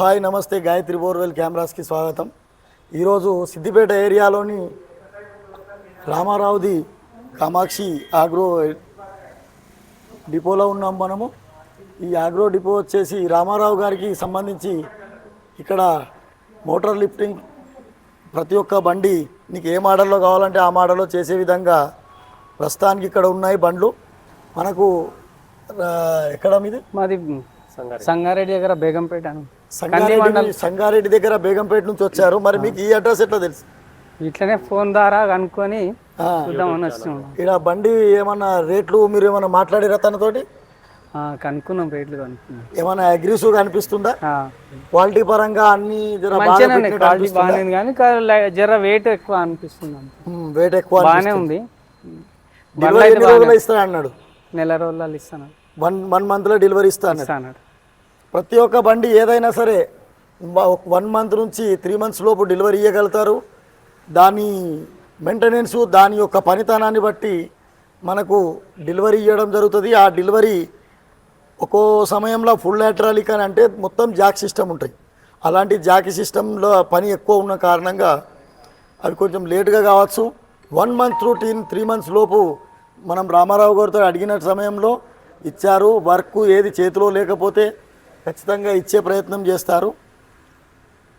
Hi నమస్తే Gayatri borewell కెమెరాస్కి స్వాగతం. ఈరోజు సిద్దిపేట ఏరియాలోని రామారావుది కామాక్షి ఆగ్రో డిపోలో ఉన్నాం మనము. ఈ ఆగ్రో డిపో వచ్చేసి రామారావు గారికి సంబంధించి ఇక్కడ మోటార్ లిఫ్టింగ్ ప్రతి ఒక్క బండి నీకు ఏ మోడల్లో కావాలంటే ఆ మోడల్లో చేసే విధంగా ప్రస్తుతానికి ఇక్కడ ఉన్నాయి బండ్లు. మనకు ఎక్కడ మాది సంగారెడ్డి దగ్గర బేగంపేట. సంగారెడ్డి దగ్గర బేగంపేట నుంచి వచ్చారు. మరి మీకు ఈ అడ్రస్ ఎట్లా తెలుసు? ఇట్లనే ఫోన్ ద్వారా కనుక్కొని చూద్దామని వచ్చినాం. ఇక్కడ బండి ఏమన్నా రేట్లు మీరు ఏమన్నా మాట్లాడారా తనతోటి? కనుక్కున్నాం, రేట్లు కనుక్కున్నాం. ఏమన్నా అగ్రెసివ్గా అనిపిస్తుందా? క్వాలిటీ పరంగా అన్ని క్వాలిటీ బాగానే ఉంది కానీ జర వెయిట్ ఎక్కువ అనిపిస్తుంది. వెయిట్ ఎక్కువ బాగానే ఉంది. ఇస్తా అన్నాడు, నెల రోజులు ఇస్తాను, 1 month లో డెలివరీ ఇస్తా అన్నాడు. ప్రతి ఒక్క బండి ఏదైనా సరే 1 month నుంచి 3 months లోపు డెలివరీ ఇవ్వగలుగుతారు. దాని మెయింటెనెన్స్, దాని యొక్క పనితనాన్ని బట్టి మనకు డెలివరీ ఇవ్వడం జరుగుతుంది. ఆ డెలివరీ ఒక్కో సమయంలో ఫుల్ లాటరాలిక్ అని అంటే మొత్తం జాక్ సిస్టమ్ ఉంటాయి. అలాంటి జాక్ సిస్టంలో పని ఎక్కువ ఉన్న కారణంగా అవి కొంచెం లేటుగా కావచ్చు. 1 month to 3 months లోపు మనం రామారావు గారితో అడిగిన సమయంలో ఇచ్చారు. వర్క్ ఏది చేతిలో లేకపోతే ఖచ్చితంగా ఇచ్చే ప్రయత్నం చేస్తారు.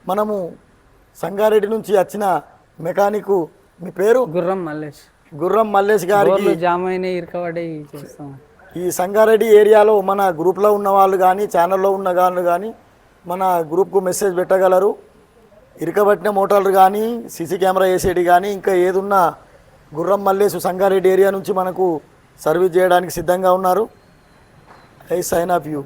మనము సంగారెడ్డి నుంచి వచ్చిన మెకానిక్, మీ పేరు? గుర్రం మల్లేష్ గారికి ఈ సంగారెడ్డి ఏరియాలో మన గ్రూప్లో ఉన్న వాళ్ళు కానీ ఛానల్లో ఉన్న వాళ్ళు కానీ మన గ్రూప్కు మెసేజ్ పెట్టగలరు. ఇరకబట్టిన మోటార్లు కానీ సీసీ కెమెరా వేసేది కానీ ఇంకా ఏదున్నా గుర్రం మల్లేష్ సంగారెడ్డి ఏరియా నుంచి మనకు సర్వీస్ చేయడానికి సిద్ధంగా ఉన్నారు. I sign off you.